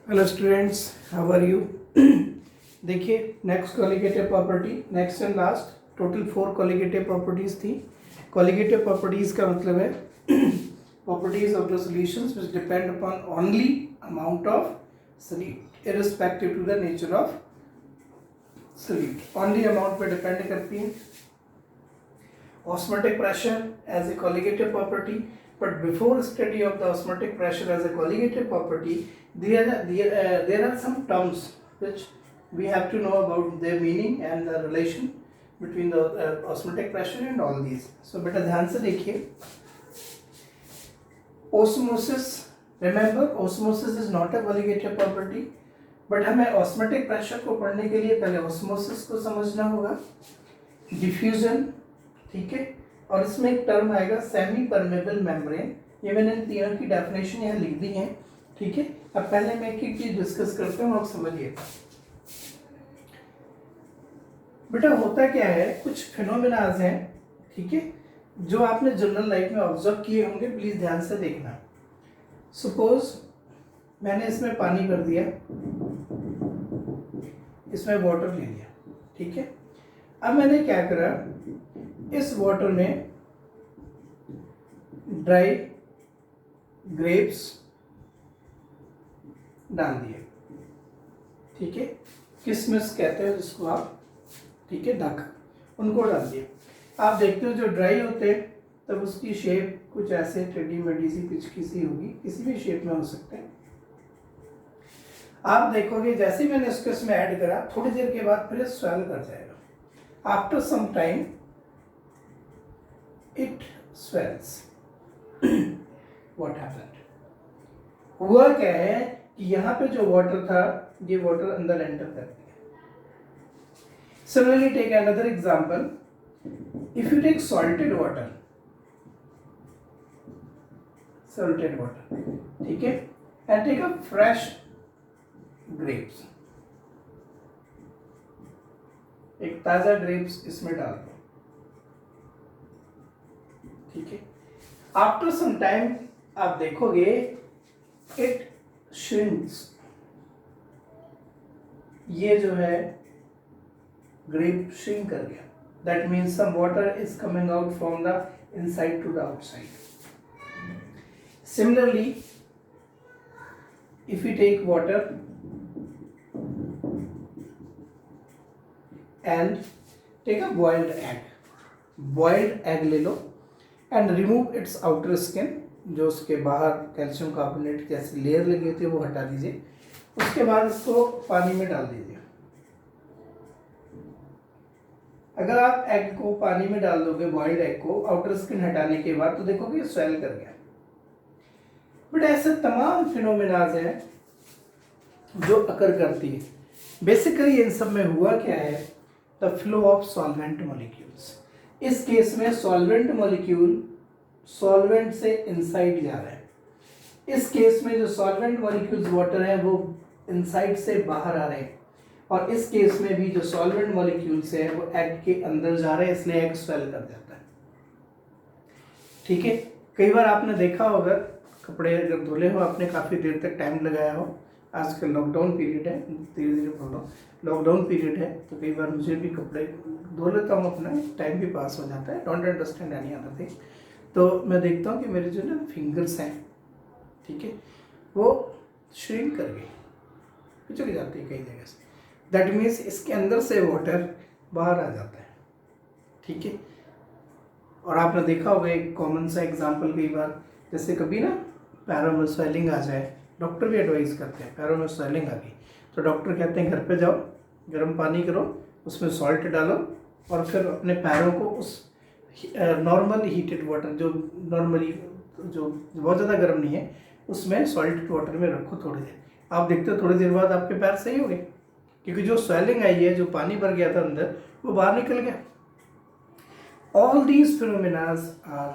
Hello students, how are you. देखिए, next colligative property, next and last, total 4 colligative properties थी। Colligative properties का मतलब है properties of the solutions which depend upon only amount of solute irrespective to the nature of solute. Only amount पे depend करती है। Osmotic pressure as a colligative property, but before study of the osmotic pressure as a colligative property, there are some terms which we have to know about their meaning and the relation between the osmotic pressure and all these. So बेटा ध्यान से देखिए, osmosis, remember osmosis is not a colligative property, but हमें osmotic pressure को पढ़ने के लिए पहले osmosis को समझना होगा, diffusion, ठीक है। और इसमें एक टर्म आएगा सेमी परमेबल मेम्ब्रेन। ये मैंने इन तीनों की डेफिनेशन यहाँ लिख दी है, ठीक है। अब पहले मैं एक एक चीज डिस्कस करते हूँ, आप समझिए। बेटा होता क्या है, कुछ फिनोमेनाज हैं, ठीक है, जो आपने जनरल लाइफ में ऑब्जर्व किए होंगे। प्लीज ध्यान से देखना। सपोज मैंने इसमें पानी कर दिया, इसमें वाटर ले लिया, ठीक है। अब मैंने क्या करा, इस वाटर में ड्राई ग्रेप्स डाल दिए, ठीक है। किसमिस कहते हैं जिसको आप, ठीक है, दाखा, उनको डाल दिए। आप देखते हो जो ड्राई होते हैं तब उसकी शेप कुछ ऐसे टेढ़ी मेढ़ी सी पिचकी सी होगी, किसी भी शेप में हो सकते हैं। आप देखोगे जैसे ही मैंने इसको इसमें ऐड करा, थोड़ी देर के बाद फिर स्वेल कर जाएगा। After some time it swells. What happened? हुआ क्या है कि यहाँ पे जो वाटर था, ये वाटर अंदर एंटर कर गया। Similarly, take another example. If you take salted water, ठीक है, and take a fresh grapes, एक ताजा ग्रेप्स इसमें डाल दो, ठीक है। आफ्टर सम टाइम आप देखोगे इट श्रिंक्स। ये जो है ग्रेप श्रिंक कर गया। That means some water is coming out from the inside to the outside. Similarly if you take water and take a boiled egg ले लो and remove its outer skin, जो उसके बाहर कैल्शियम कार्बोनेट जैसी layer लगी होती है वो हटा दीजिए। उसके बाद इसको पानी में डाल दीजिए। अगर आप एग को पानी में डाल दोगे, बॉइल्ड एग को आउटर स्किन हटाने के बाद, तो देखोगे स्वेल कर गया। बट ऐसे तमाम फिनोमेनाज हैं जो अकर करती है। बेसिकली इन सब में हुआ क्या है, the flow of solvent molecules. इस केस में सॉल्वेंट मॉलिक्यूल सॉल्वेंट से इनसाइड जा रहा है। इस केस में जो सॉल्वेंट मॉलिक्यूल्स वाटर है वो इनसाइड से बाहर आ रहे हैं। और इस केस में भी जो सॉल्वेंट मॉलिक्यूल्स है वो एग के अंदर जा रहे हैं, इसलिए एग स्वेल कर जाता है, ठीक है। कई बार आपने देखा होगा, कपड़े अगर धुले हो आपने, काफ़ी देर तक टाइम लगाया हो, आजकल लॉकडाउन पीरियड है, धीरे धीरे बोल रहा हूँ, लॉकडाउन पीरियड है, तो कई बार मुझे भी कपड़े धो लेता हूँ, अपना टाइम भी पास हो जाता है, don't understand any other thing. तो मैं देखता हूँ कि मेरे जो ना फिंगर्स हैं, ठीक है, वो श्रिंक कर गई, पिछड़ जाती है कई जगह से। दैट मीन्स इसके अंदर से वाटर बाहर आ जाता है, ठीक है। और आपने देखा होगा एक कॉमन सा एग्जाम्पल, कई बार जैसे कभी ना पैरों में स्वेलिंग आ जाए, डॉक्टर भी एडवाइस करते हैं, पैरों में स्वेलिंग आ गई तो डॉक्टर कहते हैं घर पे जाओ, गर्म पानी करो, उसमें सॉल्ट डालो और फिर अपने पैरों को उस नॉर्मल हीटेड वाटर, जो नॉर्मली जो बहुत ज़्यादा गर्म नहीं है, उसमें सॉल्टेड वाटर में रखो थोड़ी देर। आप देखते हो थोड़ी देर बाद आपके पैर सही हो गए, क्योंकि जो स्वेलिंग आई है, जो पानी भर गया था अंदर, वो बाहर निकल गया। All these phenomenas are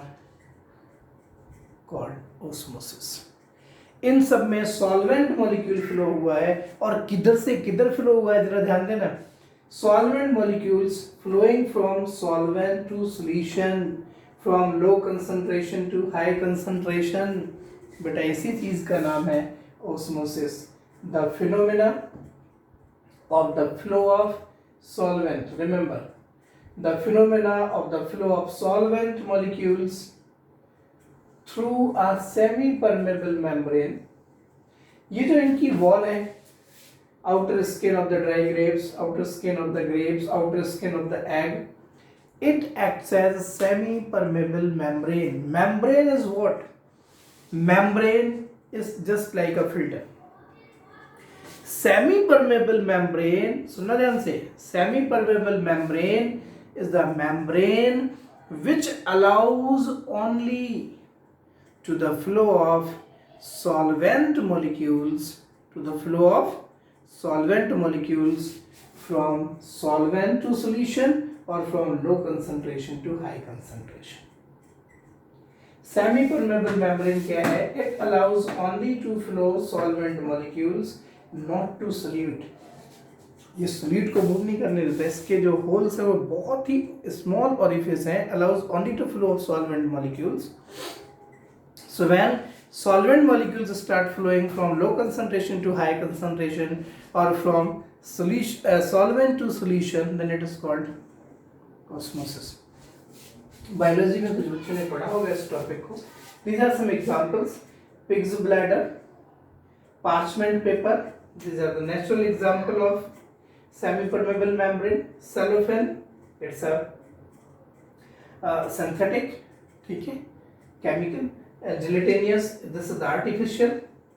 called osmosis. इन सब में सॉल्वेंट मॉलिक्यूल फ्लो हुआ है, और किधर से किधर फ्लो हुआ है, जरा ध्यान देना। Solvent molecules flowing from solvent to solution, from low concentration to high concentration. बेटा इसी चीज का नाम है osmosis. the phenomena of the flow of solvent. Remember, the phenomena of the flow of solvent molecules through a semi-permeable membrane. ये जो इनकी wall है, outer skin of the dry grapes, outer skin of the grapes, outer skin of the egg, it acts as a semi-permeable membrane. Membrane is what? Membrane is just like a filter. Semi-permeable membrane, सुनना ध्यान से, semi-permeable membrane is the membrane which allows only to the flow of solvent molecules, from solvent to solution or from low concentration to high concentration. Semi-permeable membrane क्या है? It allows only to flow solvent molecules, not to solute. ये solute को move नहीं करने देता, इसके जो holes है वो बहुत ही स्मॉल orifice हैं, allows only to flow of solvent molecules. So when solvent molecules start flowing from low concentration to high concentration or from solvent to solution, then it is called osmosis. Biology में कुछ बच्चों ने पढ़ा होगा इस topic को. These are some examples: pig's bladder, parchment paper. These are the natural example of semi-permeable membrane. Cellophane, it's a synthetic, ठीक है, chemical. Gelatinous, this is the artificial,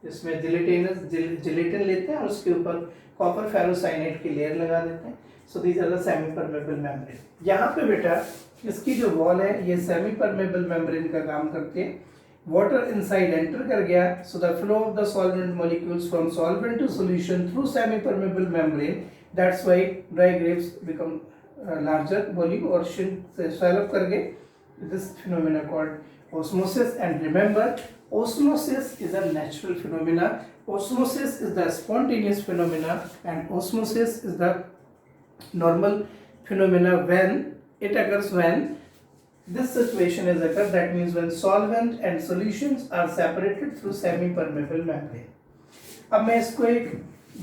इसमें gelatin लेते हैं और उसके ऊपर कॉपर फेरोसाइनेट की लेयर लगा देते हैं. So these are the semipermeable membrane. यहाँ पे बेटा इसकी जो वॉल है ये सेमी परमेबल मेम्ब्रेन का काम करती है. वाटर इनसाइड एंटर कर गया, so the flow of the solvent molecules from solvent to solution through semipermeable membrane. That's why dry grapes become larger volume और swell up करके. This phenomena called osmosis. And remember, osmosis is a natural phenomena. Osmosis is the spontaneous phenomena, and osmosis is the normal phenomena when it occurs when this situation is occurred. That means when solvent and solutions are separated through semi-permeable membrane. अब मैं इसको एक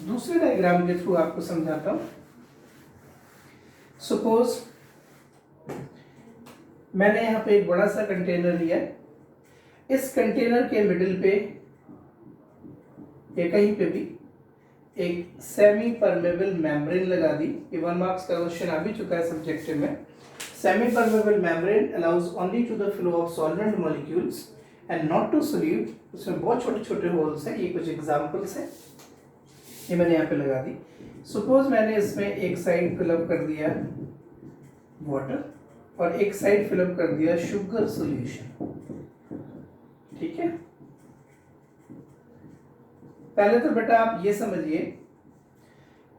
दूसरे diagram के through आपको समझाता हूँ. Suppose मैंने यहाँ पे एक बड़ा सा कंटेनर लिया. इस कंटेनर के मिडिल पे या कहीं पे भी एक सेमी परमेबल मेम्ब्रेन लगा दी. ये 1 मार्क्स का क्वेश्चन आ भी चुका है सब्जेक्टिव में. Semipermeable membrane allows only to the flow of solvent molecules and not to solute. उसमें बहुत छोटे छोटे होल्स हैं. ये कुछ एग्जांपल्स हैं, ये मैंने यहाँ पे लगा दी. सपोज मैंने इसमें एक साइड फिलअप कर दिया वाटर और एक साइड फिलअप कर दिया शुगर सॉल्यूशन. ठीक है, पहले तो बेटा आप ये समझिए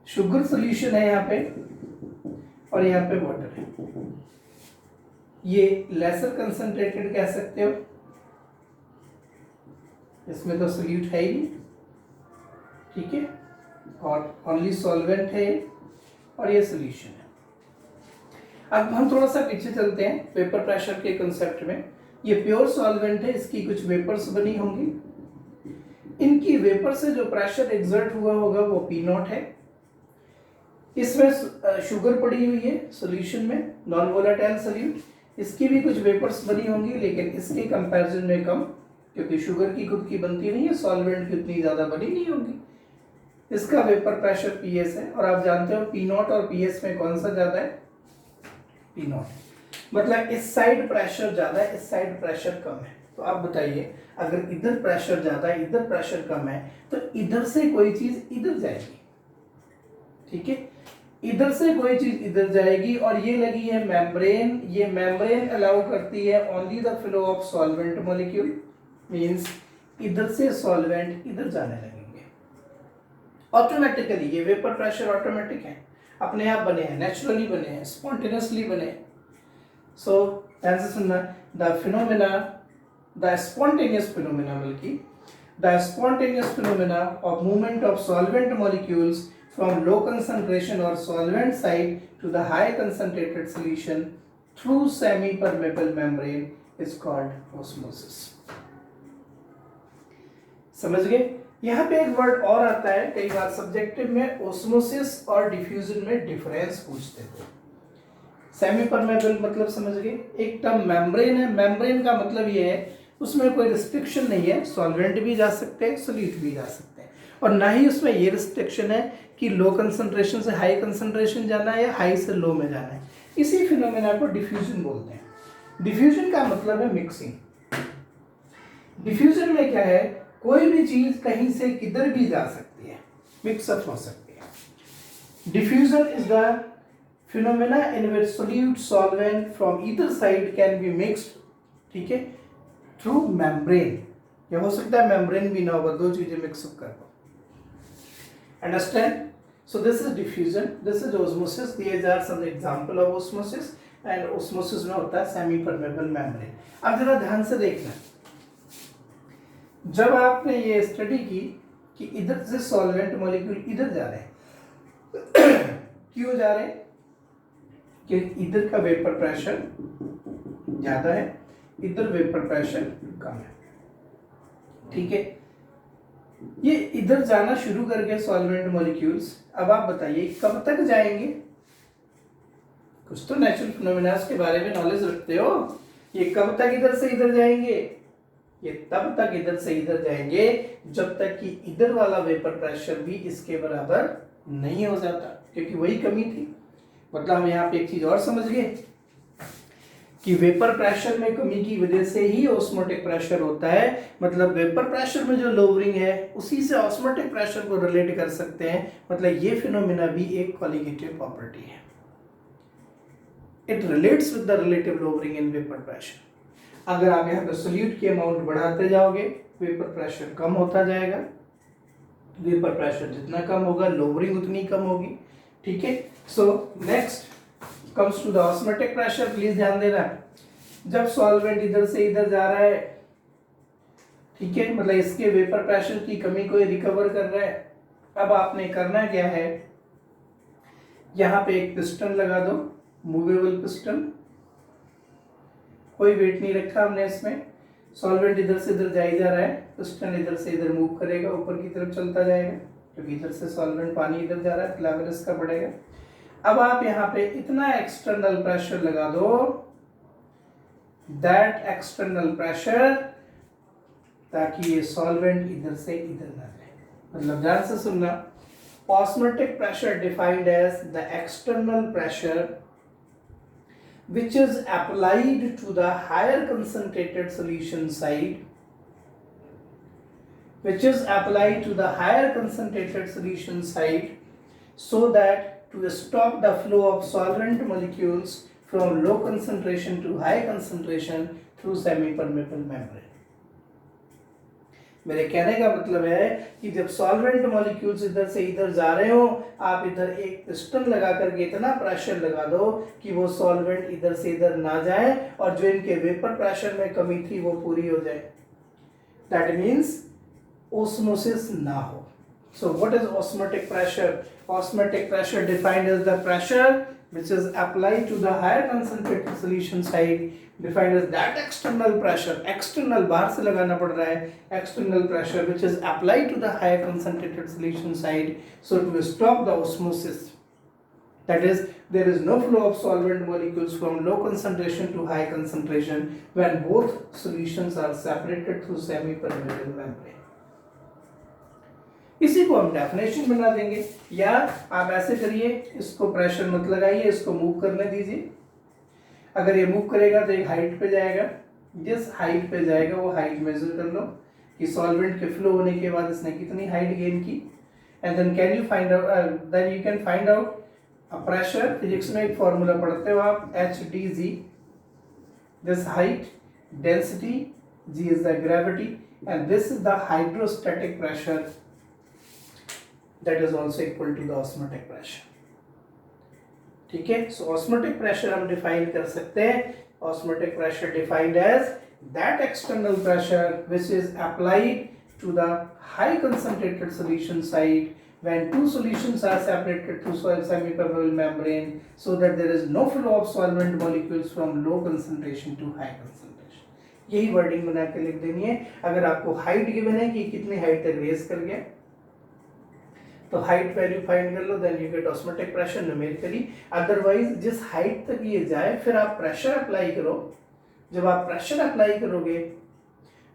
शुगर सॉल्यूशन है यहाँ पे और यहाँ पे वाटर है. ये लेसर कंसंट्रेटेड कह सकते हो, इसमें तो सोल्यूट है ही नहीं. ठीक है, और ओनली सॉल्वेंट है और ये सॉल्यूशन है. अब हम थोड़ा सा पीछे चलते हैं वेपर प्रेशर के कंसेप्ट में. ये प्योर सॉल्वेंट है, इसकी कुछ वेपर्स बनी होंगी. इनकी वेपर से जो प्रेशर एग्जर्ट हुआ होगा वो पी नॉट है. इसमें शुगर पड़ी हुई है सॉल्यूशन में, नॉन वोलेटाइल सॉल्यूट. इसकी भी कुछ वेपर्स बनी होंगी लेकिन इसके कंपैरिजन में कम, क्योंकि शुगर की खुद की बनती नहीं है, सॉल्वेंट की उतनी ज़्यादा बनी नहीं होगी. इसका वेपर प्रेशर पीएस है और आप जानते हो पी नॉट और पीएस में कौन सा ज़्यादा है? P not. मतलब इस साइड प्रेशर ज़्यादा है, इस साइड प्रेशर कम है. तो आप बताइए, अगर इधर प्रेशर ज़्यादा है इधर प्रेशर कम है तो इधर से कोई चीज़ इधर जाएगी. ठीक है, इधर से कोई चीज इधर जाएगी और ये लगी है मेम्ब्रेन. ये मेम्ब्रेन अलाउ करती है only the flow of solvent molecule. Means इधर से सॉल्वेंट इधर जाने लगेंगे ऑटोमेटिकली. ये वेपर प्रेशर ऑटोमेटिक है, अपने आप बने हैं, नेचुरली बने हैं, स्पॉन्टेनियसली बने हैं. सो ध्यान से सुनना, the phenomena, the spontaneous phenomena, बल्कि the spontaneous phenomena of movement of solvent molecules from low concentration or solvent side to the high concentrated solution through semi-permeable membrane is called osmosis. समझ गए? यहाँ पे एक वर्ड और आता है, कई बार सब्जेक्टिव में ओस्मोसिस और डिफ्यूजन में डिफरेंस पूछते थे। सेमी परमेबल मतलब समझ गए। एक टर्म मेम्ब्रेन है, मेम्ब्रेन का मतलब ये है उसमें कोई रिस्ट्रिक्शन नहीं है, सॉल्वेंट भी जा सकते हैं, सोल्यूट भी जा सकते हैं, और ना ही उसमें ये रिस्ट्रिक्शन है कि लो कंसंट्रेशन से हाई कंसंट्रेशन जाना है या हाई से लो में जाना है। इसी फिनोमेना को डिफ्यूजन बोलते हैं। डिफ्यूजन का मतलब है मिक्सिंग। डिफ्यूजन में क्या है, कोई भी चीज कहीं से किधर भी जा सकती है, मिक्सअप हो सकती है। Diffusion is the phenomena in which solute solvent from either side can be mixed, ठीक है, थ्रू मेम्ब्रेन। या हो सकता है मेम्ब्रेन भी ना होगा, दो चीजें मिक्सअप कर दो। Understand? So this is diffusion, this is osmosis. These are some example of osmosis. And osmosis में होता है सेमी परमेबल मेम्ब्रेन। अब जरा ध्यान से देखना, जब आपने ये स्टडी की कि इधर से सॉल्वेंट मॉलिक्यूल इधर जा रहे हैं क्यों जा रहे हैं? कि इधर का वेपर प्रेशर ज्यादा है, इधर वेपर प्रेशर कम है, ठीक है। ये इधर जाना शुरू कर गए सॉल्वेंट मॉलिक्यूल्स। अब आप बताइए कब तक जाएंगे? कुछ तो नेचुरल फिनोमेना के बारे में नॉलेज रखते हो। ये कब तक इधर से इधर जाएंगे? ये तब तक इधर से इधर जाएंगे जब तक कि इधर वाला वेपर प्रेशर भी इसके बराबर नहीं हो जाता, क्योंकि वही कमी थी। मतलब हम यहाँ पे एक चीज और समझ गए कि वेपर प्रेशर में कमी की वजह से ही ऑस्मोटिक प्रेशर होता है। मतलब वेपर प्रेशर में जो लोअरिंग है उसी से ऑस्मोटिक प्रेशर को रिलेट कर सकते हैं। मतलब ये फिनोमेना भी एक कॉलिगेटिव प्रॉपर्टी है। It relates with the relative lowering in vapour pressure. अगर आप यहाँ पे सोल्यूट की अमाउंट बढ़ाते जाओगे, वेपर प्रेशर कम होता जाएगा। वेपर प्रेशर जितना कम होगा, लोअरिंग उतनी कम होगी, ठीक है। So next comes to the osmotic pressure. Please ध्यान देना, जब सॉल्वेंट इधर से इधर जा रहा है, ठीक है, मतलब इसके वेपर प्रेशर की कमी को रिकवर कर रहा है। अब आपने करना क्या है, यहाँ पे एक पिस्टन लगा दो, मूवेबल पिस्टन, कोई वेट नहीं रखा हमने इसमें। सॉल्वेंट इधर से इधर जाई जा रहा है, पिस्टन इधर से इधर मूव करेगा, ऊपर की तरफ चलता जाएगा, क्योंकि इधर से सॉल्वेंट पानी इधर जा रहा है, लेवल इसका बढ़ेगा। अब आप यहाँ पे इतना एक्सटर्नल प्रेशर लगा दो, दैट एक्सटर्नल प्रेशर, ताकि ये सॉल्वेंट इधर से इधर ना जाए। मतलब ध्यान से सुनना, osmotic pressure defined as the external pressure which is applied to the higher concentrated solution side, which is applied to the higher concentrated solution side, so that to stop the flow of solvent molecules from low concentration to high concentration through semi-permeable membrane. मेरे कहने का मतलब है कि जब solvent molecules इधर से इधर जा रहे हो, आप इधर एक पिस्टन लगा करके इतना प्रेशर लगा दो कि वो सॉल्वेंट इधर से इधर ना जाए और जो इनके वेपर प्रेशर में कमी थी वो पूरी हो जाए। दैट मीन्स ऑस्मोसिस ना हो। So what is osmotic pressure? Osmotic pressure defined as the pressure which is applied to the higher concentrated solution side, defined as that external pressure, external बाहर से लगाना पड़ रहा है, external pressure which is applied to the higher concentrated solution side, so to stop the osmosis, that is there is no flow of solvent molecules from low concentration to high concentration when both solutions are separated through semi-permeable membrane. इसी को हम definition बना देंगे, या आप ऐसे करिए, इसको प्रेशर मत लगाइए, इसको मूव करने दीजिए। अगर ये मूव करेगा तो एक हाइट पे जाएगा, जिस हाइट पे जाएगा वो हाइट मेजर कर लो कि सॉल्वेंट के फ्लो होने के बाद इसने कितनी हाइट गेन की, and then can you find out, then you can find out a pressure. Physics में एक फॉर्मूला पढ़ते हो आप, HdG, this height, density, G is the gravity, and this is the hydrostatic pressure that is also equal to the osmotic pressure. ठीक है, so osmotic pressure हम define कर सकते हैं, osmotic pressure defined as that external pressure which is applied to the high concentrated solution side when two solutions are separated through semi-permeable membrane, so that there is no flow of solvent molecules from low concentration to high concentration. यही wording बना के लिख देनी है। अगर आपको height given है कि कितनी हाइट तक रेज कर गया, तो हाइट वैल्यू फाइंड कर लो, then you get osmotic pressure numerically. Otherwise जिस हाइट तक ये जाए फिर आप प्रेशर अप्लाई करो, जब आप प्रेशर अप्लाई करोगे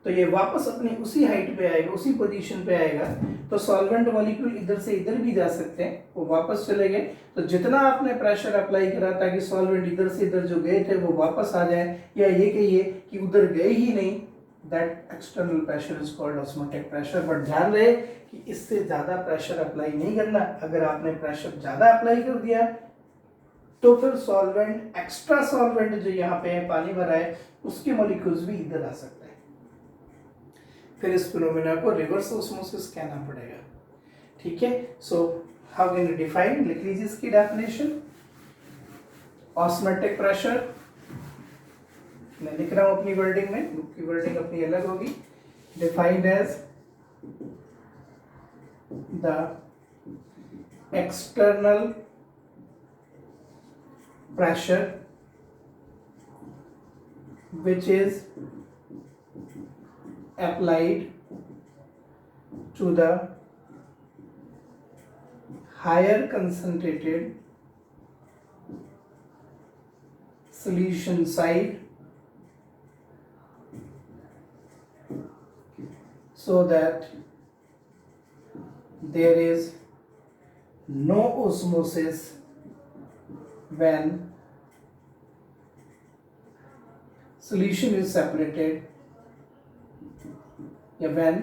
तो ये वापस अपनी उसी हाइट पे आएगा, उसी पोजीशन पे आएगा, तो सॉल्वेंट मॉलिक्यूल इधर से इधर भी जा सकते हैं, वो वापस चले गए। तो जितना आपने प्रेशर अप्लाई करा ताकि सॉल्वेंट इधर से इधर जो गए थे वो वापस आ जाए, या ये कहिए कि उधर गए ही नहीं, that external pressure is called osmotic pressure. But ध्यान रहे कि इससे ज्यादा प्रेशर अप्लाई नहीं करना। अगर आपने प्रेशर ज्यादा अप्लाई कर दिया तो फिर सॉल्वेंट, एक्स्ट्रा सॉल्वेंट जो यहाँ पे है, पानी भरा है, उसके मॉलिक्यूल्स भी इधर आ सकते हैं। फिर इस फिनोमेना को रिवर्स ऑस्मोसिस कहना पड़ेगा। ठीक है, so how can you define, लिख लीजिए इसकी डेफिनेशन। ऑस्मोटिक प्रेशर, मैं लिख रहा हूं अपनी वर्डिंग में, बुक की वर्डिंग अपनी अलग होगी। Defined as the external pressure which is applied to the higher concentrated solution side so that there is no osmosis when solution is separated, या when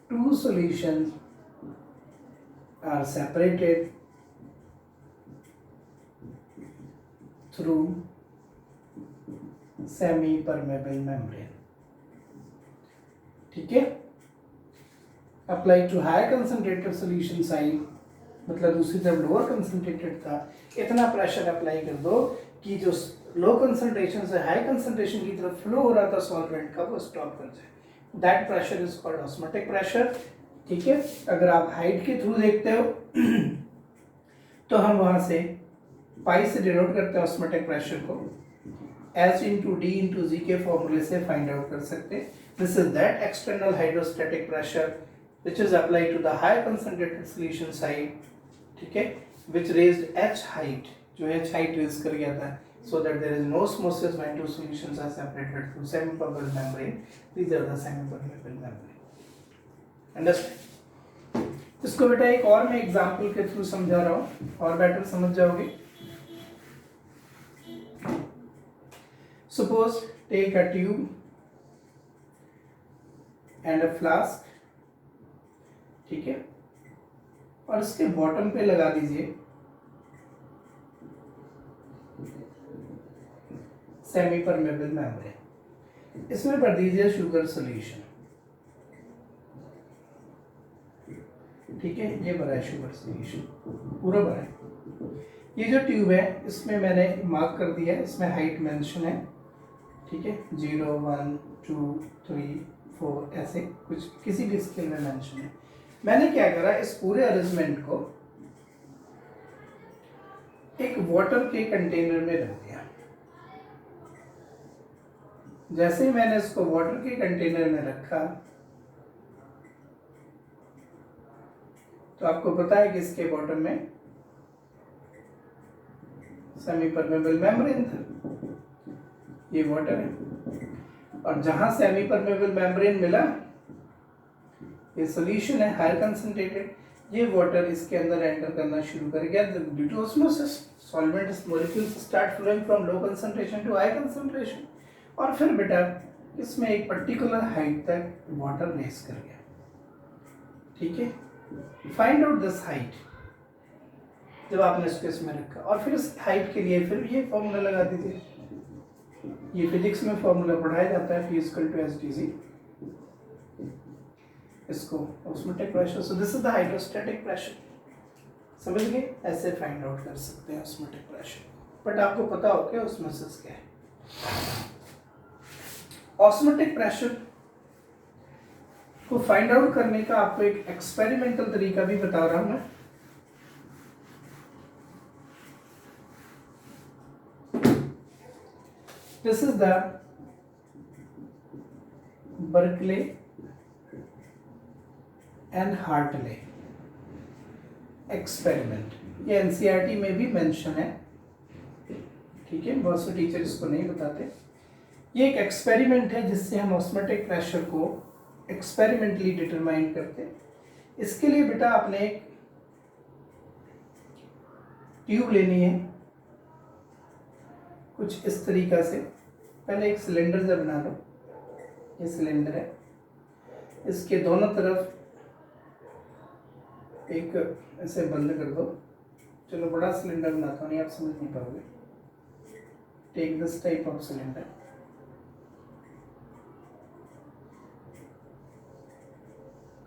two solutions are separated through semi-permeable membrane। ठीक है, apply to higher concentrated solution side, मतलब दूसरी तरफ lower concentrated था, इतना pressure apply कर दो कि जो लो कंसंट्रेशन से हाई कंसंट्रेशन की तरफ फ्लो हो रहा था सॉल्वेंट का, वो स्टॉप कर जाए। That pressure is called osmotic pressure. ठीक है, अगर आप हाइट के थ्रू देखते हो तो हम वहां से पाई से डिनोट करते हैं ऑस्मोटिक प्रेशर को, H इंटू डी इंटू जी के फॉर्मूले से फाइंड आउट कर सकते हैं। This is that external hydrostatic pressure which is applied to the high concentrated solution side, ठीक है, which raised H height, जो H height raise कर गया था, so that there is no osmosis when two solutions are separated through semi-permeable membrane. These are the semi-permeable membrane. Understand? इसको बेटा एक और मैं एग्जाम्पल के थ्रू समझा रहा हूँ और बेटर समझ जाओगे। Suppose take a tube and a flask, ठीक है, और इसके बॉटम पे लगा दीजिए सेमी परमेबल मेम्ब्रेन, इसमें भर दीजिए शुगर सॉल्यूशन। ठीक है, ये भरा है शुगर सॉल्यूशन, पूरा भरा है। ये जो ट्यूब है इसमें मैंने मार्क कर दिया है, इसमें हाइट मेंशन है। ठीक है, 0 1 2 3 4 ऐसे कुछ किसी भी स्केल में मेंशन है। मैंने क्या करा, इस पूरे अरेंजमेंट को एक वाटर के कंटेनर में रख दिया। जैसे ही मैंने इसको वाटर के कंटेनर में रखा तो आपको पता है कि इसके बॉटम में सेमी परमेबल मेम्ब्रेन था, ये वाटर है, और जहां सेमी परमेबल मेम्ब्रेन मिला, ये सॉल्यूशन है हायर कंसंट्रेटेड, ये वाटर इसके अंदर एंटर करना शुरू कर गया due to osmosis. Solvent molecules start flowing from low concentration to high concentration, और फिर बेटा इसमें एक पर्टिकुलर हाइट तक वाटर रेस कर गया। ठीक है, फाइंड आउट दिस हाइट। जब आपने इसको इसमें रखा और फिर इस हाइट के लिए फिर ये फॉर्मूला लगा दीजिए, ये फिजिक्स में फॉर्मूला पढ़ाया जाता है, P=SdG, इसको osmotic pressure. So this is the hydrostatic pressure. समझ गए, ऐसे फाइंड आउट कर सकते हैं ऑस्मोटिक प्रेशर। बट आपको पता हो क्या ऑस्मोसिस क्या है। ऑस्मोटिक प्रेशर को फाइंड आउट करने का आपको एक एक्सपेरिमेंटल तरीका भी बता रहा हूं मैं। This is the Berkeley and Hartley experiment, ये एनसीईआरटी में भी मेंशन है, ठीक है, बहुत से टीचर इसको नहीं बताते। ये एक एक्सपेरिमेंट है जिससे हम ऑस्मोटिक प्रेशर को एक्सपेरिमेंटली डिटरमाइन करते हैं। इसके लिए बेटा आपने एक ट्यूब लेनी है कुछ इस तरीका से। पहले एक सिलेंडर सा बना लो, ये सिलेंडर है, इसके दोनों तरफ एक ऐसे बंद कर दो। चलो बड़ा सिलेंडर बनाता हूँ, नहीं आप समझ नहीं पाओगे। Take this type of cylinder,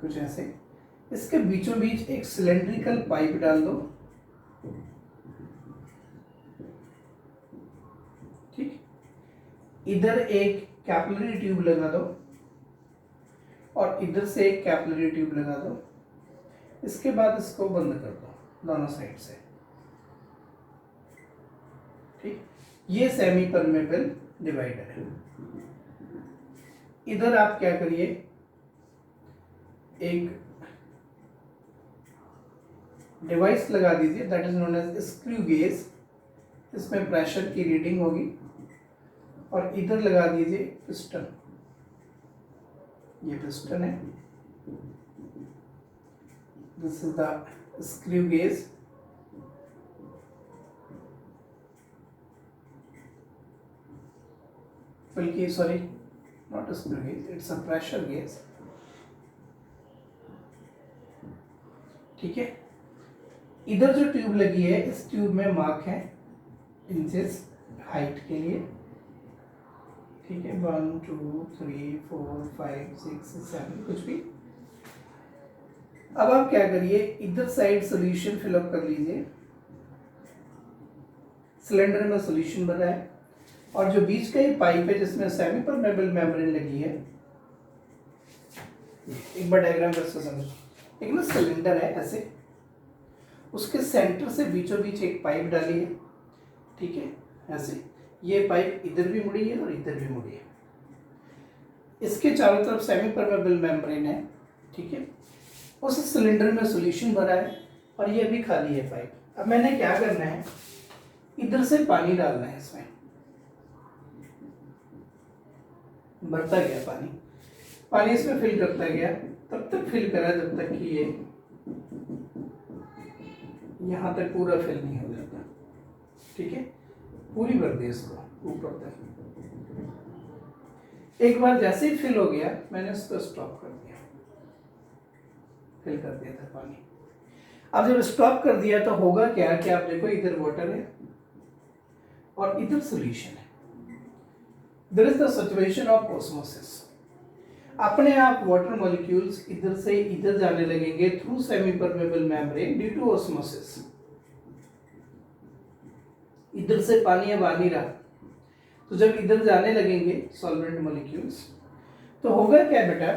कुछ ऐसे। इसके बीचों बीच एक सिलेंड्रिकल पाइप डाल दो, ठीक। इधर एक कैपिलरी ट्यूब लगा दो और इधर से एक कैपिलरी ट्यूब लगा दो। इसके बाद इसको बंद कर दो दोनों साइड से, ठीक। ये सेमी परमेबल डिवाइडर है। इधर आप क्या करिए, एक डिवाइस लगा दीजिए, that is known as screw gauge. इसमें प्रेशर की रीडिंग होगी। और इधर लगा दीजिए पिस्टन, ये पिस्टन है, this is the screw gauge. बल्कि sorry, not screw gauge, it's a pressure gauge, ठीक है। इधर जो ट्यूब लगी है, इस ट्यूब में मार्क है इंचेस हाइट के लिए, ठीक है, 1 2 3 4 5 6 7 कुछ भी। अब आप क्या करिए, इधर साइड सॉल्यूशन फिलअप कर लीजिए। सिलेंडर में सॉल्यूशन भरा है और जो बीच का ये पाइप है जिसमें सेमी परमेबल मेम्ब्रेन लगी है, एक बार डायग्राम कर समझ। एक ना सिलेंडर है ऐसे, उसके सेंटर से बीचों बीच एक पाइप डाली है, ठीक है, ऐसे। ये पाइप इधर भी मुड़ी है और इधर भी मुड़ी है। इसके चारों तरफ सेमी परमेबल मेम्ब्रेन है, ठीक है। उस सिलेंडर में सॉल्यूशन भरा है और ये भी खाली है पाइप। अब मैंने क्या करना है, इधर से पानी डालना है इसमें। भरता गया पानी, पानी इसमें फिल करता गया, तब तक फिल करा जब तक कि ये यहाँ तक पूरा फिल नहीं हो जाता, ठीक है। पूरी भर दी इसको ऊपर तक। एक बार जैसे ही फिल हो गया, मैंने इसको स्टॉप कर दिया, फिल कर दिया था पानी। अब जब स्टॉप कर दिया तो होगा क्या कि आप देखो, इधर वाटर है और इधर सॉल्यूशन है। There is the situation of osmosis. अपने आप वाटर मॉलिक्यूल्स इधर से इधर जाने लगेंगे through semipermeable membrane due to osmosis. इधर से पानी अब आ नहीं रहा, तो जब इधर जाने लगेंगे सॉल्वेंट मॉलिक्यूल्स, तो होगा क्या बेटा,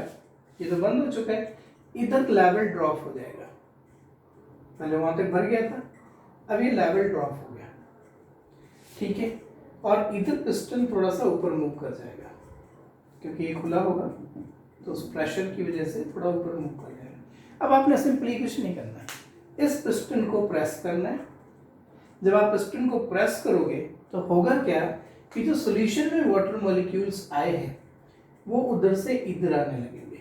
ये तो बंद हो चुका है, इधर लेवल ड्रॉप हो जाएगा। पहले वहां तक भर गया था, अब ये लेवल ड्रॉप हो गया, ठीक है। और इधर पिस्टन थोड़ा सा ऊपर मूव कर जाएगा, क्योंकि ये खुला होगा तो उस प्रेशर की वजह से थोड़ा ऊपर मूव कर जाएगा। अब आपने सिंपली कुछ नहीं करना है, इस पिस्टन को प्रेस करना है। जब आप पिस्टन को प्रेस करोगे तो होगा क्या कि जो सॉल्यूशन में वाटर मॉलिक्यूल्स आए हैं वो उधर से इधर आने लगेंगे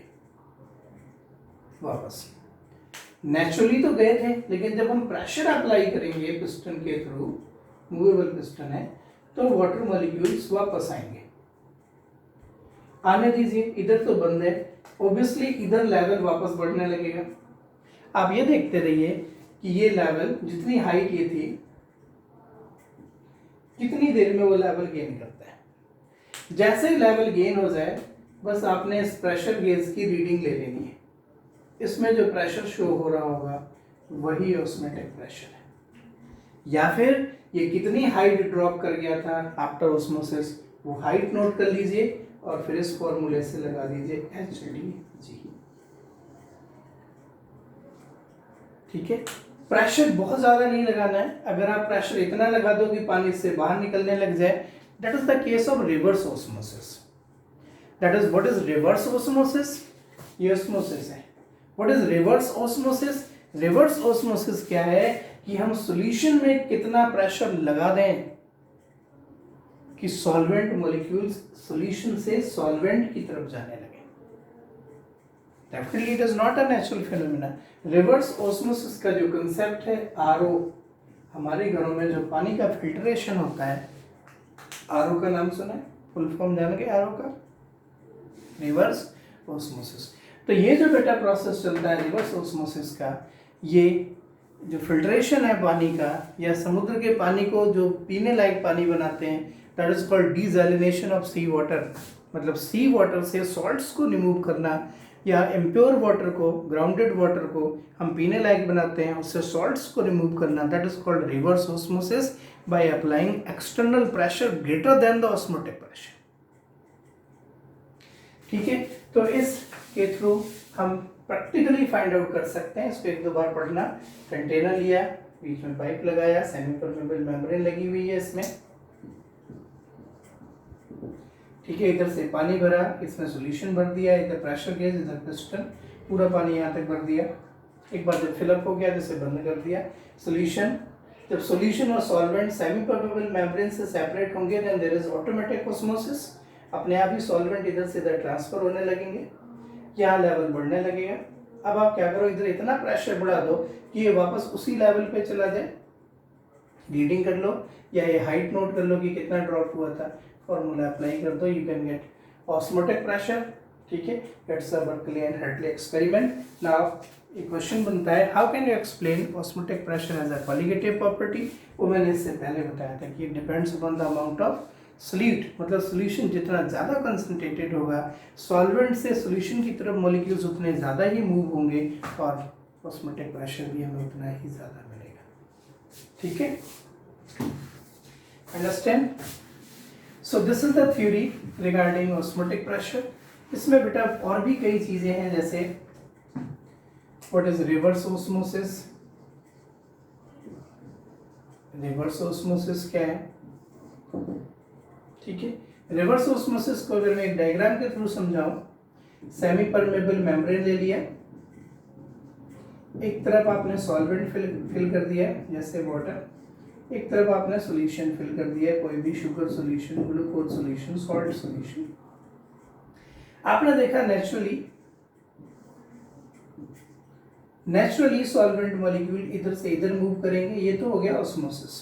वापस। नेचुरली तो गए थे, लेकिन जब हम प्रेशर अप्लाई करेंगे पिस्टन के थ्रू, मूवेबल पिस्टन है, तो वाटर मॉलिक्यूल्स वापस आएंगे। आने दीजिए, इधर तो बंद है, ऑब्वियसली इधर लेवल वापस बढ़ने लगेगा। आप ये देखते रहिए कि ये लेवल जितनी हाइट ये थी, कितनी देर में वो लेवल गेन करता है। जैसे ही लेवल गेन हो जाए, बस आपने इस प्रेशर गेज की रीडिंग ले लेनी है। इसमें जो प्रेशर शो हो रहा होगा वही ऑस्मोटिक प्रेशर है। या फिर ये कितनी हाइट ड्रॉप कर गया था आफ्टर ऑस्मोसिस, वो हाइट नोट कर लीजिए और फिर इस फॉर्मूले से लगा दीजिए HdG, ठीक है। प्रेशर बहुत ज्यादा नहीं लगाना है। अगर आप प्रेशर इतना लगा दो कि पानी से बाहर निकलने लग जाए, that is the case of reverse osmosis. That is what is reverse osmosis, ये ऑस्मोसिस है। What is reverse osmosis? Reverse osmosis क्या है कि हम सॉल्यूशन में कितना प्रेशर लगा दें कि सॉल्वेंट मॉलिक्यूल्स सॉल्यूशन से सॉल्वेंट की तरफ जाने लगे। Definitely it is not a natural phenomena. Reverse osmosis का जो कंसेप्ट है, आरओ, हमारे घरों में जो पानी का फिल्ट्रेशन होता है, आरओ का नाम सुना है? फुल फॉर्म जान गए आरओ का? Reverse osmosis. तो ये जो बेटा प्रोसेस चलता है रिवर्स ऑस्मोसिस का, ये जो फिल्ट्रेशन है पानी का, या समुद्र के पानी को जो पीने लायक पानी बनाते हैं, that is called desalination of sea water. मतलब सी वाटर से सॉल्ट्स को रिमूव करना, या इम्प्योर वाटर को, ग्राउंडेड वाटर को हम पीने लायक बनाते हैं, उससे सॉल्ट्स को रिमूव करना, that is called reverse osmosis by applying external pressure greater than the osmotic pressure. ठीक है, तो इस के थ्रू हम प्रैक्टिकली फाइंड आउट कर सकते हैं। इसको एक दो बार पढ़ना। कंटेनर लिया, बीच में पाइप लगाया, सेमी परमेबल मेम्ब्रेन लगी हुई है इसमें, ठीक है, इधर से पानी भरा, इसमें सॉल्यूशन भर दिया, इधर प्रेशर गेज, इधर पिस्टन, पूरा पानी यहाँ तक भर दिया। एक बार जब फिलअप हो गया तो इसे बंद कर दिया। सॉल्यूशन, जब सॉल्यूशन और सॉल्वेंट सेमी परमेबल मेम्ब्रेन से सेपरेट होंगे, then there is automatic osmosis. अपने आप ही सॉल्वेंट इधर से इधर ट्रांसफर होने लगेंगे, यहाँ लेवल बढ़ने लगेगा। अब आप क्या करो, इधर इतना प्रेशर बढ़ा दो कि ये वापस उसी लेवल पे चला जाए। रीडिंग कर लो या ये हाइट नोट कर लो कि कितना ड्रॉप हुआ था, फॉर्मूला अप्लाई कर दो, you can get osmotic pressure. ठीक है, it's a Berkeley and Hartley experiment. Now एक क्वेश्चन बनता है, how can you explain osmotic pressure as a colligative property? वो मैंने इससे पहले बताया था कि depends upon the amount of solute, मतलब सॉल्यूशन जितना ज़्यादा कंसंट्रेटेड होगा, सॉल्वेंट से सॉल्यूशन की तरफ मॉलिक्यूल्स उतने ज़्यादा ही मूव होंगे और ऑस्मोटिक प्रेशर भी हमें उतना ही ज़्यादा मिलेगा। ठीक है, understand? So this is the theory regarding osmotic pressure. इसमें बेटा और भी कई चीज़ें हैं, जैसे what is reverse osmosis. Reverse osmosis क्या है? ठीक है, रिवर्स ऑस्मोसिस को अगर मैं एक डायग्राम के थ्रू समझाऊं, सेमी परमेबल मेम्ब्रेन ले लिया, एक तरफ आपने सॉल्वेंट फिल कर दिया जैसे वाटर, एक तरफ आपने सॉल्यूशन फिल कर दिया, कोई भी sugar solution, glucose solution, salt solution. आपने देखा नेचुरली सॉल्वेंट मॉलिक्यूल इधर से इधर मूव करेंगे, ये तो हो गया ऑस्मोसिस,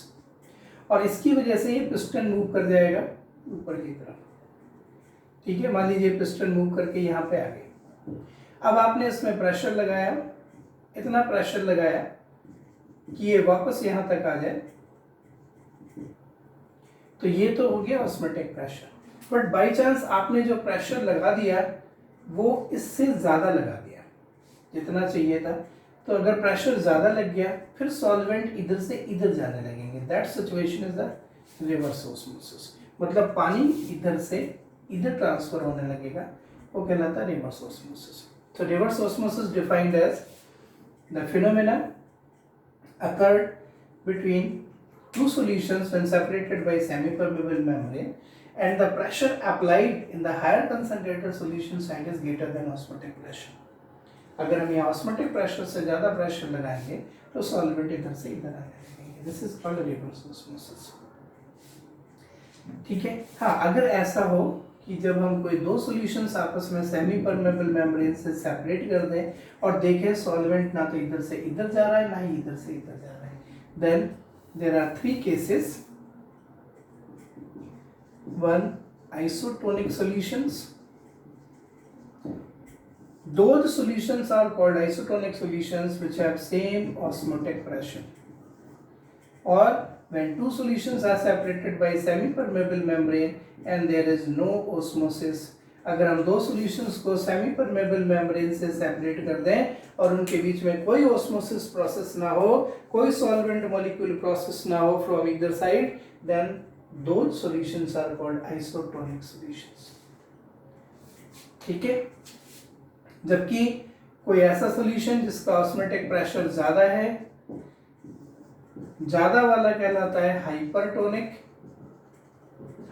और इसकी वजह से ये पिस्टन मूव कर जाएगा ऊपर की तरफ। ठीक है, मान लीजिए पिस्टन मूव करके यहाँ पे आ गए। अब आपने इसमें प्रेशर लगाया, इतना प्रेशर लगाया कि ये वापस यहाँ तक आ जाए, तो ये तो हो गया osmotic pressure. But by chance आपने जो प्रेशर लगा दिया वो इससे ज़्यादा लगा दिया जितना चाहिए था, तो अगर प्रेशर ज़्यादा लग गया फिर सॉल्वेंट इधर से इधर जाने लगेंगे, that situation is the reverse osmosis. मतलब पानी इधर से इधर ट्रांसफर होने लगेगा, वो कहलाता है रिवर्स ऑस्मोसिस। तो reverse osmosis defined as the phenomena occurred between two solutions when separated by semi-permeable membrane, and the pressure applied in the higher concentrated solution side is greater than osmotic pressure. अगर हम यहाँ osmotic pressure से ज़्यादा pressure लगाएंगे तो solvent इधर से इधर आने लगेंगे, this is called reverse osmosis. ठीक है, हाँ, अगर ऐसा हो कि जब हम कोई दो सॉल्यूशंस आपस में सेमी परमेबल मेम्ब्रेन से सेपरेट कर दें और देखें सॉल्वेंट ना तो इधर से इधर जा रहा है ना ही इधर से इधर जा रहा है, then there are three cases. One, isotonic solutions. Those solutions are called isotonic solutions which have same osmotic pressure. Or when two solutions are separated by semi-permeable membrane and there is no osmosis, अगर हम दो solutions को semi permeable membrane से separate कर दें और उनके बीच में कोई ऑस्मोसिस प्रोसेस ना हो, कोई सॉल्वेंट मॉलिक्यूल प्रोसेस ना हो from either side, then those solutions are called isotonic solutions. ठीक है, जबकि कोई ऐसा सॉल्यूशन जिसका ऑस्मोटिक प्रेशर ज्यादा है, ज्यादा वाला कहलाता है hypertonic,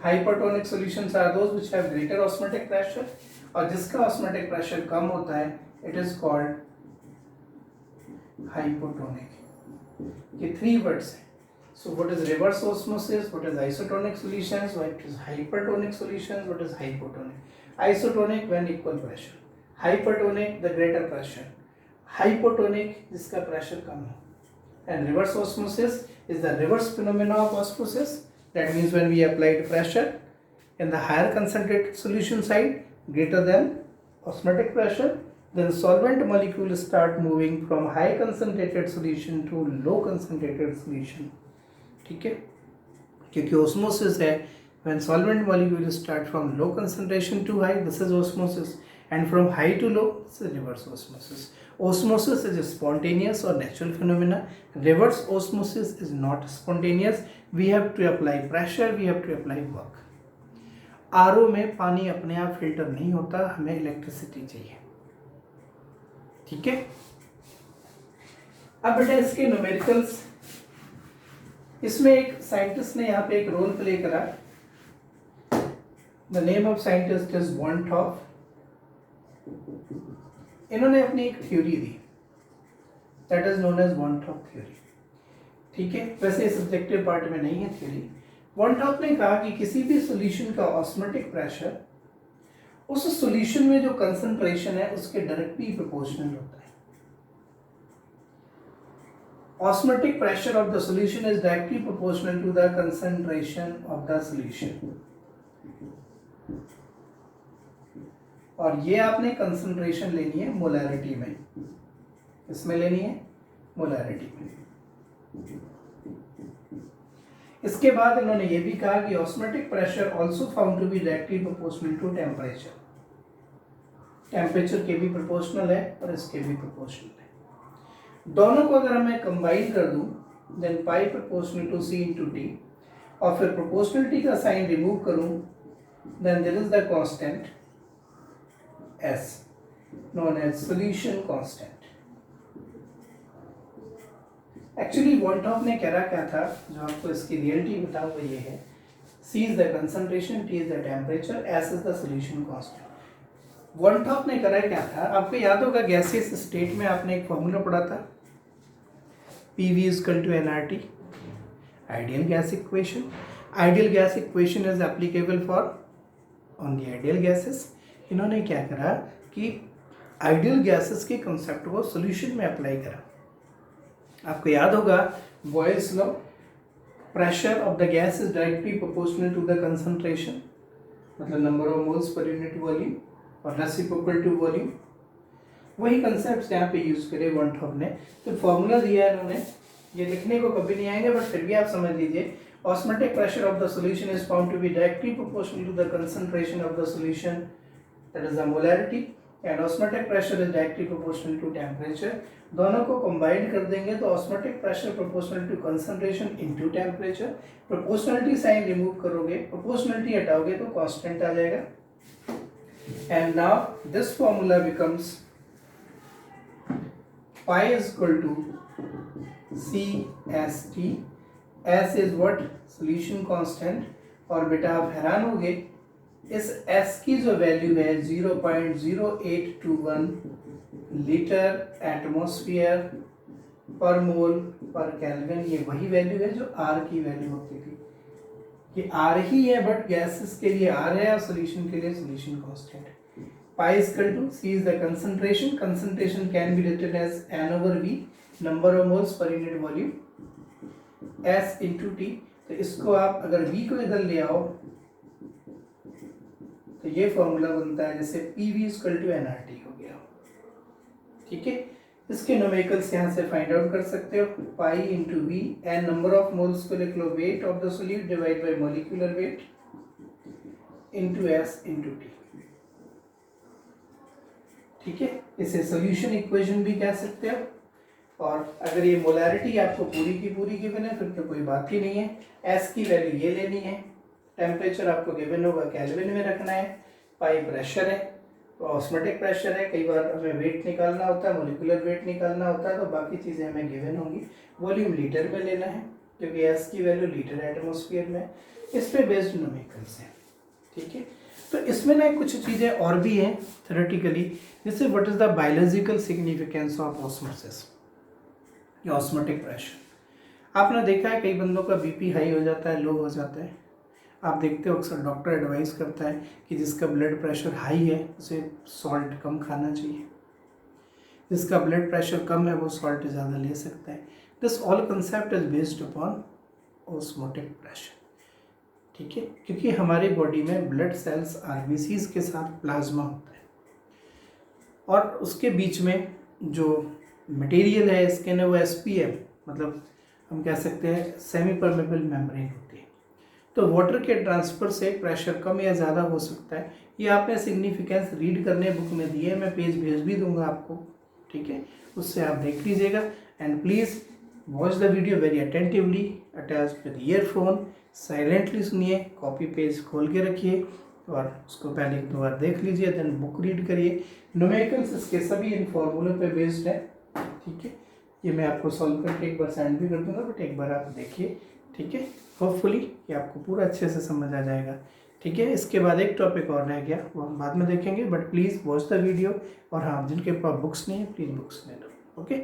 hypertonic solutions are those which have greater osmotic pressure, और जिसका ऑस्मोटिक प्रेशर कम होता है इट इज कॉल्ड हाइपोटोनिक। ये 3 वर्ड्स हैं। So what is reverse osmosis? What is isotonic solutions? What is hypertonic solutions? What is hypotonic? Isotonic when equal pressure, hypertonic the greater pressure, hypotonic जिसका pressure कम हो, and reverse osmosis is the reverse phenomena of osmosis. That means when we applied pressure in the higher concentrated solution side greater than osmotic pressure, then solvent molecules start moving from high concentrated solution to low concentrated solution. ठीक है, क्योंकि osmosis है when solvent molecules start from low concentration to high, this is osmosis, and from high to low, this is reverse osmosis. Osmosis is a spontaneous or natural phenomena. Reverse osmosis is not spontaneous. We have to apply pressure, we have to apply work. RO में पानी अपने आप filter नहीं होता, हमें electricity चाहिए। ठीक है, अब बेटा इसके न्यूमेरिकल्स, इसमें एक साइंटिस्ट ने यहाँ पे एक रोल प्ले करा। The name of scientist is Van't Hoff. इन्होंने अपनी एक थ्योरी दी that is known as Van't Hoff theory. ठीक है, वैसे सब्जेक्टिव पार्ट में नहीं है थ्योरी। वॉन्टॉफ ने कहा कि किसी भी सॉल्यूशन का ऑस्मोटिक प्रेशर उस सॉल्यूशन में जो कंसंट्रेशन है उसके डायरेक्टली प्रोपोर्शनल होता है। Osmotic pressure of the solution is directly proportional to the concentration of the solution. और ये आपने कंसंट्रेशन लेनी है मोलैरिटी में, इसमें लेनी है मोलैरिटी में। इसके बाद इन्होंने ये भी कहा कि osmotic pressure also found to be directly proportional to temperature. Temperature के भी प्रोपोर्शनल है और इसके भी प्रोपोर्शनल है। दोनों को अगर मैं कंबाइन कर दूं then pi proportional to C into T, और फिर प्रोपोर्शनलिटी का साइन रिमूव करूं then there is the constant S known as solution constant. Actually Van't Hoff ने कह रहा क्या था, जो आपको इसकी रियलिटी बताऊं वो ये है, C is the concentration, T is the temperature, S is the solution constant. Van't Hoff ने करा क्या था, आपको याद होगा गैसियस स्टेट में आपने एक फॉर्मूला पढ़ा था, PV is equal to nRT, ideal gas equation. Ideal gas equation is applicable for only ideal gases. इन्होंने क्या करा कि आइडियल गैसेस के कंसेप्ट को सॉल्यूशन में अप्लाई करा। आपको याद होगा Boyle's law, pressure of the gas is directly proportional to the concentration, मतलब नंबर ऑफ मोल्स पर यूनिट वॉल्यूम, और रेसिप्रोकल टू वॉल्यूम। वही कंसेप्ट यहाँ पे यूज करे वॉन्टॉफ ने। तो फॉर्मूला दिया है इन्होंने, ये लिखने को कभी नहीं आएंगे बट फिर भी आप समझ लीजिए। Osmotic pressure of the solution is found to be directly proportional to the concentration of the solution, that is the molarity, and osmotic pressure is directly proportional to temperature. दोनों को कंबाइन कर देंगे तो osmotic pressure proportional to concentration into temperature. Proportionality sign remove करोगे, proportionality हटाओगे तो constant आ जाएगा। And now this formula becomes pi is equal to CST, S is what, solution constant, और बेटा आप हैरान होगे इस S की जो वैल्यू है 0.0821 लीटर एटमॉस्फेयर पर मोल पर केल्विन, ये वही वैल्यू है जो R की वैल्यू होती थी। ये R ही है बट गैसेस के लिए R है और सॉल्यूशन के लिए solution constant. Pi is equal to C is the concentration. Concentration can be written as N over V, number of moles per unit volume, S into T। तो इसको आप अगर V को इधर ले आओ तो ये फॉर्मूला बनता है जैसे PV is equal to nRT हो गया। ठीक है, इसके न्यूमेरिकल्स यहाँ से फाइंड आउट कर सकते हो। Pi into V, N number of moles को लिख लो, weight of the solute divide by molecular weight into S into T। ठीक है, इसे सॉल्यूशन इक्वेशन भी कह सकते हो। और अगर ये मोलैरिटी आपको पूरी की पूरी गिवन है फिर तो कोई बात ही नहीं है। एस की वैल्यू ये लेनी है, टेम्परेचर आपको गिवन होगा केल्विन में रखना है, पाई प्रेशर है, ऑस्मोटिक प्रेशर है, कई बार हमें वेट निकालना होता है, मोलिकुलर वेट निकालना होता है, तो बाकी चीज़ें हमें गिवन होंगी। वॉल्यूम लीटर में लेना है क्योंकि एस की वैल्यू लीटर एटमॉस्फेयर में, इस पे बेस्ड न्यूमेरिकल्स हैं, ठीक है। तो इसमें ना कुछ चीज़ें और भी हैं थ्योरेटिकली, जैसे what is the biological significance of osmosis या ऑस्मोटिक प्रेशर। आपने देखा है कई बंदों का बीपी हाई हो जाता है, लो हो जाता है। आप देखते हो अक्सर डॉक्टर एडवाइस करता है कि जिसका ब्लड प्रेशर हाई है उसे सॉल्ट कम खाना चाहिए, जिसका ब्लड प्रेशर कम है वो सॉल्ट ज़्यादा ले सकता है। This all concept is based upon osmotic pressure, ठीक है। क्योंकि हमारी बॉडी में ब्लड सेल्स आरबीसीज के साथ प्लाज्मा होता है और उसके बीच में जो मटेरियल है स्किन है वो एसपीएम, मतलब हम कह सकते हैं सेमी परमेबल मेम्ब्रेन होती है। तो वाटर के ट्रांसफर से प्रेशर कम या ज़्यादा हो सकता है। ये आपने सिग्निफिकेंस रीड करने बुक में दिए, मैं पेज भेज भी दूंगा आपको, ठीक है, उससे आप देख लीजिएगा। And please watch the video very attentively, attach with earphone, silently सुनिए, कॉपी पेज खोल के रखिए और उसको पहले एक दो बार देख लीजिए, देन बुक रीड करिए। न्यूमेरिकल्स इसके सभी इन फॉर्मूलों पे बेस्ड है, ठीक है। ये मैं आपको सॉल्व करके एक बार सेंड भी कर दूंगा, बट एक बार आप देखिए, ठीक है। होपफुली ये आपको पूरा अच्छे से समझ आ जाएगा, ठीक है। इसके बाद एक टॉपिक और रह गया, वो हम बाद में देखेंगे, but please watch the video. और हाँ, जिनके पास बुक्स नहीं है प्लीज़ बुक्स ले लो, okay.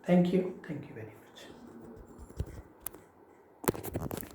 Thank you very much.